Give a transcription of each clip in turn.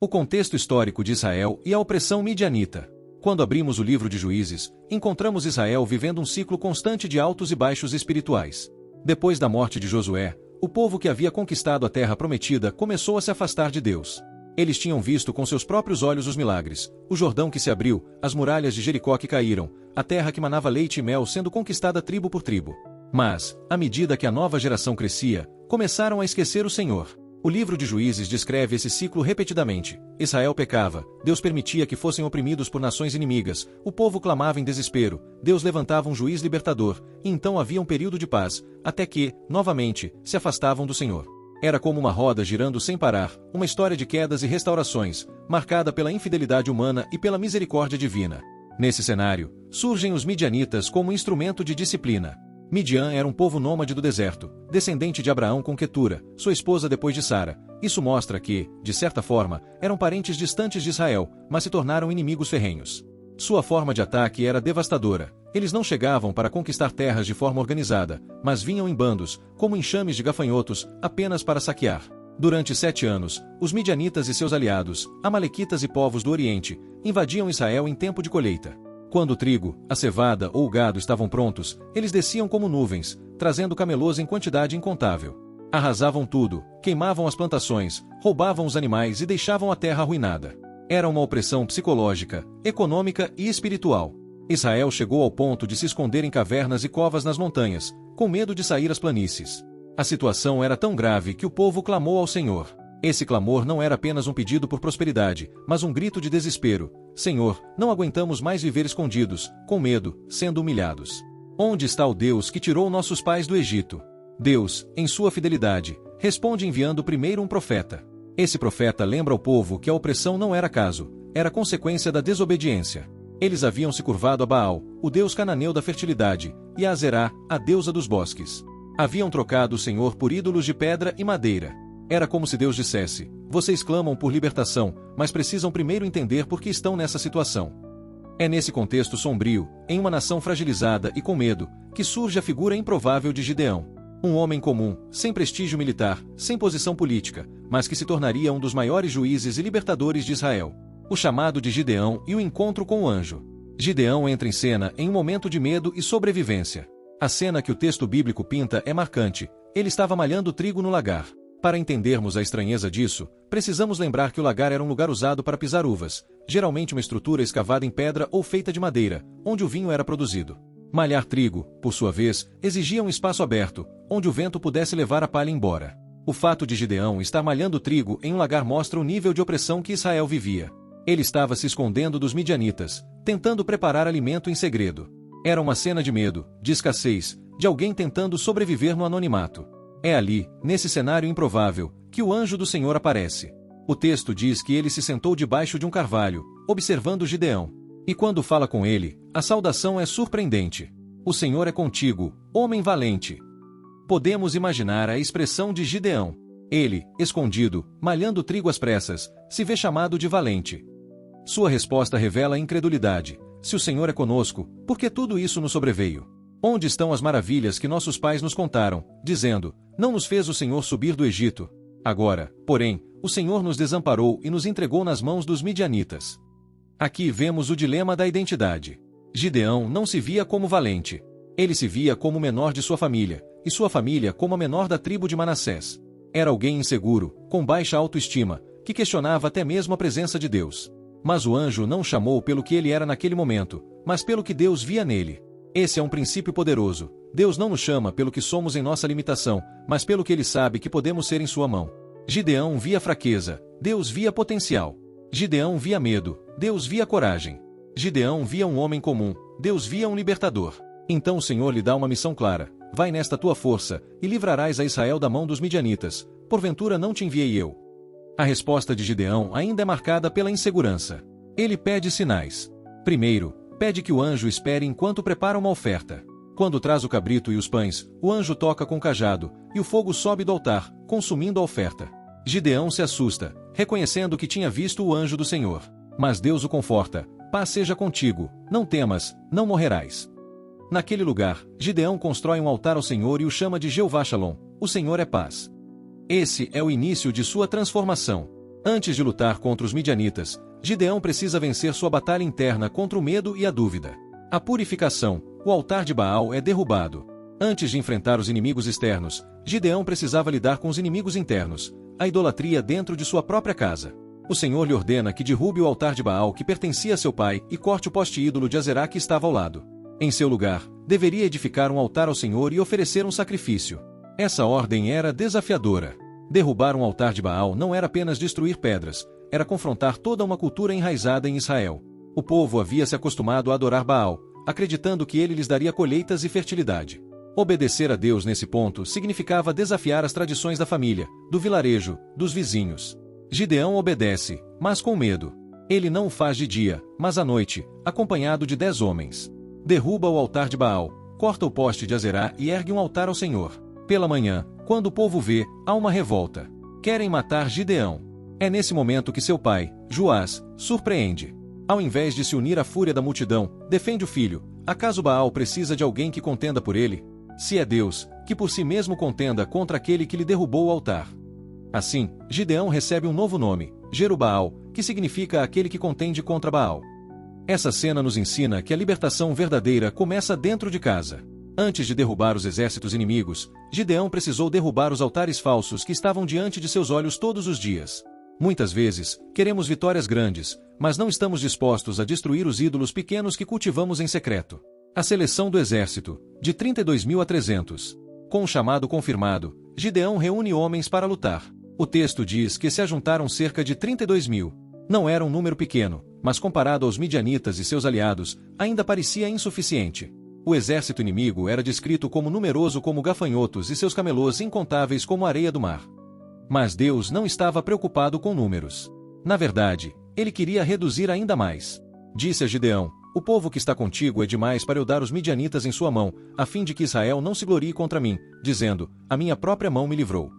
O contexto histórico de Israel e a opressão midianita. Quando abrimos o livro de Juízes, encontramos Israel vivendo um ciclo constante de altos e baixos espirituais. Depois da morte de Josué, o povo que havia conquistado a terra prometida começou a se afastar de Deus. Eles tinham visto com seus próprios olhos os milagres, o Jordão que se abriu, as muralhas de Jericó que caíram, a terra que manava leite e mel sendo conquistada tribo por tribo. Mas, à medida que a nova geração crescia, começaram a esquecer o Senhor. O livro de Juízes descreve esse ciclo repetidamente. Israel pecava, Deus permitia que fossem oprimidos por nações inimigas, o povo clamava em desespero, Deus levantava um juiz libertador, e então havia um período de paz, até que, novamente, se afastavam do Senhor. Era como uma roda girando sem parar, uma história de quedas e restaurações, marcada pela infidelidade humana e pela misericórdia divina. Nesse cenário, surgem os midianitas como instrumento de disciplina. Midian era um povo nômade do deserto, descendente de Abraão com Quetura, sua esposa depois de Sara. Isso mostra que, de certa forma, eram parentes distantes de Israel, mas se tornaram inimigos ferrenhos. Sua forma de ataque era devastadora. Eles não chegavam para conquistar terras de forma organizada, mas vinham em bandos, como enxames de gafanhotos, apenas para saquear. Durante 7 anos, os midianitas e seus aliados, amalequitas e povos do Oriente, invadiam Israel em tempo de colheita. Quando o trigo, a cevada ou o gado estavam prontos, eles desciam como nuvens, trazendo camelôs em quantidade incontável. Arrasavam tudo, queimavam as plantações, roubavam os animais e deixavam a terra arruinada. Era uma opressão psicológica, econômica e espiritual. Israel chegou ao ponto de se esconder em cavernas e covas nas montanhas, com medo de sair às planícies. A situação era tão grave que o povo clamou ao Senhor. Esse clamor não era apenas um pedido por prosperidade, mas um grito de desespero. Senhor, não aguentamos mais viver escondidos, com medo, sendo humilhados. Onde está o Deus que tirou nossos pais do Egito? Deus, em sua fidelidade, responde enviando primeiro um profeta. Esse profeta lembra ao povo que a opressão não era caso, era consequência da desobediência. Eles haviam se curvado a Baal, o deus cananeu da fertilidade, e a Azerá, a deusa dos bosques. Haviam trocado o Senhor por ídolos de pedra e madeira. Era como se Deus dissesse: vocês clamam por libertação, mas precisam primeiro entender por que estão nessa situação. É nesse contexto sombrio, em uma nação fragilizada e com medo, que surge a figura improvável de Gideão. Um homem comum, sem prestígio militar, sem posição política, mas que se tornaria um dos maiores juízes e libertadores de Israel. O chamado de Gideão e o encontro com o anjo. Gideão entra em cena em um momento de medo e sobrevivência. A cena que o texto bíblico pinta é marcante. Ele estava malhando trigo no lagar. Para entendermos a estranheza disso, precisamos lembrar que o lagar era um lugar usado para pisar uvas, geralmente uma estrutura escavada em pedra ou feita de madeira, onde o vinho era produzido. Malhar trigo, por sua vez, exigia um espaço aberto, onde o vento pudesse levar a palha embora. O fato de Gideão estar malhando trigo em um lagar mostra o nível de opressão que Israel vivia. Ele estava se escondendo dos midianitas, tentando preparar alimento em segredo. Era uma cena de medo, de escassez, de alguém tentando sobreviver no anonimato. É ali, nesse cenário improvável, que o anjo do Senhor aparece. O texto diz que ele se sentou debaixo de um carvalho, observando Gideão. E quando fala com ele, a saudação é surpreendente. O Senhor é contigo, homem valente. Podemos imaginar a expressão de Gideão. Ele, escondido, malhando trigo às pressas, se vê chamado de valente. Sua resposta revela a incredulidade. Se o Senhor é conosco, por que tudo isso nos sobreveio? Onde estão as maravilhas que nossos pais nos contaram, dizendo: não nos fez o Senhor subir do Egito? Agora, porém, o Senhor nos desamparou e nos entregou nas mãos dos midianitas. Aqui vemos o dilema da identidade. Gideão não se via como valente. Ele se via como o menor de sua família, e sua família como a menor da tribo de Manassés. Era alguém inseguro, com baixa autoestima, que questionava até mesmo a presença de Deus. Mas o anjo não o chamou pelo que ele era naquele momento, mas pelo que Deus via nele. Esse é um princípio poderoso. Deus não nos chama pelo que somos em nossa limitação, mas pelo que Ele sabe que podemos ser em sua mão. Gideão via fraqueza, Deus via potencial. Gideão via medo, Deus via coragem. Gideão via um homem comum, Deus via um libertador. Então o Senhor lhe dá uma missão clara: vai nesta tua força, e livrarás a Israel da mão dos midianitas. Porventura não te enviei eu? A resposta de Gideão ainda é marcada pela insegurança. Ele pede sinais. Primeiro, pede que o anjo espere enquanto prepara uma oferta. Quando traz o cabrito e os pães, o anjo toca com o cajado, e o fogo sobe do altar, consumindo a oferta. Gideão se assusta, reconhecendo que tinha visto o anjo do Senhor. Mas Deus o conforta: paz seja contigo, não temas, não morrerás. Naquele lugar, Gideão constrói um altar ao Senhor e o chama de Jeová Shalom, o Senhor é paz. Esse é o início de sua transformação. Antes de lutar contra os midianitas, Gideão precisa vencer sua batalha interna contra o medo e a dúvida. A purificação, o altar de Baal é derrubado. Antes de enfrentar os inimigos externos, Gideão precisava lidar com os inimigos internos, a idolatria dentro de sua própria casa. O Senhor lhe ordena que derrube o altar de Baal que pertencia a seu pai e corte o poste ídolo de Azerá que estava ao lado. Em seu lugar, deveria edificar um altar ao Senhor e oferecer um sacrifício. Essa ordem era desafiadora. Derrubar um altar de Baal não era apenas destruir pedras, era confrontar toda uma cultura enraizada em Israel. O povo havia se acostumado a adorar Baal, acreditando que ele lhes daria colheitas e fertilidade. Obedecer a Deus nesse ponto significava desafiar as tradições da família, do vilarejo, dos vizinhos. Gideão obedece, mas com medo. Ele não o faz de dia, mas à noite, acompanhado de 10 homens. Derruba o altar de Baal, corta o poste de Azerá e ergue um altar ao Senhor. Pela manhã, quando o povo vê, há uma revolta. Querem matar Gideão. É nesse momento que seu pai, Joás, surpreende. Ao invés de se unir à fúria da multidão, defende o filho. Acaso Baal precisa de alguém que contenda por ele? Se é Deus, que por si mesmo contenda contra aquele que lhe derrubou o altar. Assim, Gideão recebe um novo nome, Jerubaal, que significa aquele que contende contra Baal. Essa cena nos ensina que a libertação verdadeira começa dentro de casa. Antes de derrubar os exércitos inimigos, Gideão precisou derrubar os altares falsos que estavam diante de seus olhos todos os dias. Muitas vezes, queremos vitórias grandes, mas não estamos dispostos a destruir os ídolos pequenos que cultivamos em secreto. A seleção do exército, de 32.000 a 300. Com o chamado confirmado, Gideão reúne homens para lutar. O texto diz que se ajuntaram cerca de 32.000. Não era um número pequeno, mas comparado aos midianitas e seus aliados, ainda parecia insuficiente. O exército inimigo era descrito como numeroso como gafanhotos e seus camelôs incontáveis como a areia do mar. Mas Deus não estava preocupado com números. Na verdade, ele queria reduzir ainda mais. Disse a Gideão: o povo que está contigo é demais para eu dar os midianitas em sua mão, a fim de que Israel não se glorie contra mim, dizendo: a minha própria mão me livrou.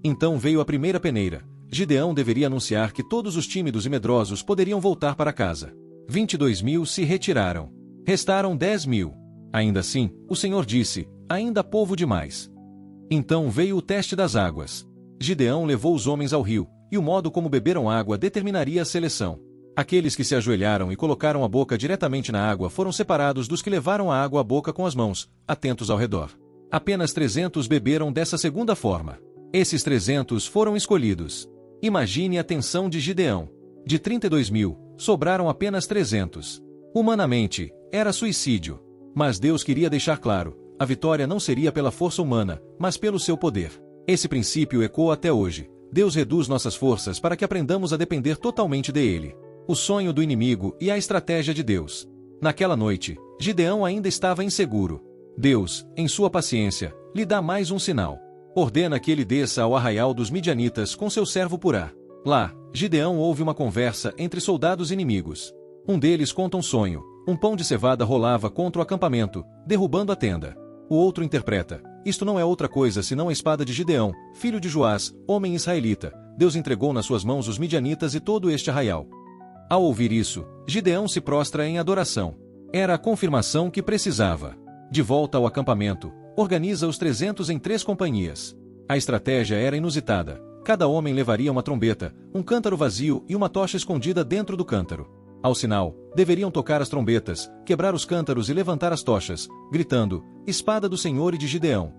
Então veio a primeira peneira. Gideão deveria anunciar que todos os tímidos e medrosos poderiam voltar para casa. 22.000 se retiraram. Restaram 10.000. Ainda assim, o Senhor disse: ainda há povo demais. Então veio o teste das águas. Gideão levou os homens ao rio, e o modo como beberam água determinaria a seleção. Aqueles que se ajoelharam e colocaram a boca diretamente na água foram separados dos que levaram a água à boca com as mãos, atentos ao redor. Apenas 300 beberam dessa segunda forma. Esses 300 foram escolhidos. Imagine a tensão de Gideão. De 32.000, sobraram apenas 300. Humanamente, era suicídio. Mas Deus queria deixar claro: a vitória não seria pela força humana, mas pelo seu poder. Esse princípio ecoa até hoje. Deus reduz nossas forças para que aprendamos a depender totalmente dele. O sonho do inimigo e a estratégia de Deus. Naquela noite, Gideão ainda estava inseguro. Deus, em sua paciência, lhe dá mais um sinal. Ordena que ele desça ao arraial dos midianitas com seu servo Purá. Lá, Gideão ouve uma conversa entre soldados inimigos. Um deles conta um sonho: um pão de cevada rolava contra o acampamento, derrubando a tenda. O outro interpreta: isto não é outra coisa senão a espada de Gideão, filho de Joás, homem israelita. Deus entregou nas suas mãos os midianitas e todo este arraial. Ao ouvir isso, Gideão se prostra em adoração. Era a confirmação que precisava. De volta ao acampamento, organiza os 300 em 3 companhias. A estratégia era inusitada. Cada homem levaria uma trombeta, um cântaro vazio e uma tocha escondida dentro do cântaro. Ao sinal, deveriam tocar as trombetas, quebrar os cântaros e levantar as tochas, gritando: espada do Senhor e de Gideão.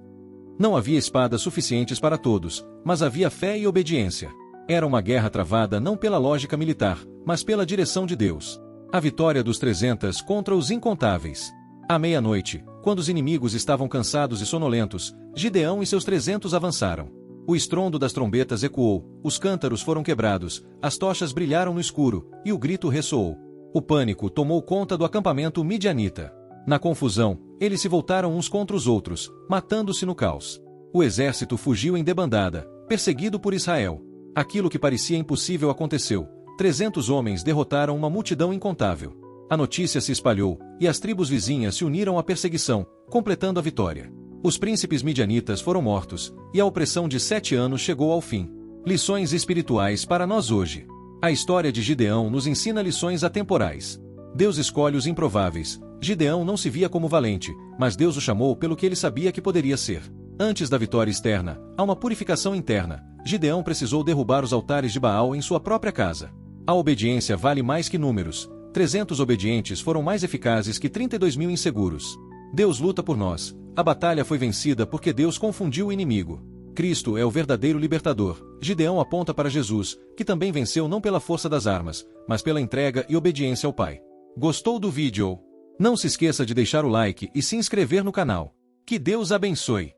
Não havia espadas suficientes para todos, mas havia fé e obediência. Era uma guerra travada não pela lógica militar, mas pela direção de Deus. A vitória dos 300 contra os incontáveis. À meia-noite, quando os inimigos estavam cansados e sonolentos, Gideão e seus 300 avançaram. O estrondo das trombetas ecoou, os cântaros foram quebrados, as tochas brilharam no escuro, e o grito ressoou. O pânico tomou conta do acampamento midianita. Na confusão, eles se voltaram uns contra os outros, matando-se no caos. O exército fugiu em debandada, perseguido por Israel. Aquilo que parecia impossível aconteceu. 300 homens derrotaram uma multidão incontável. A notícia se espalhou, e as tribos vizinhas se uniram à perseguição, completando a vitória. Os príncipes midianitas foram mortos, e a opressão de 7 anos chegou ao fim. Lições espirituais para nós hoje. A história de Gideão nos ensina lições atemporais. Deus escolhe os improváveis. Gideão não se via como valente, mas Deus o chamou pelo que ele sabia que poderia ser. Antes da vitória externa, há uma purificação interna. Gideão precisou derrubar os altares de Baal em sua própria casa. A obediência vale mais que números. 300 obedientes foram mais eficazes que 32.000 inseguros. Deus luta por nós. A batalha foi vencida porque Deus confundiu o inimigo. Cristo é o verdadeiro libertador. Gideão aponta para Jesus, que também venceu não pela força das armas, mas pela entrega e obediência ao Pai. Gostou do vídeo? Não se esqueça de deixar o like e se inscrever no canal. Que Deus abençoe!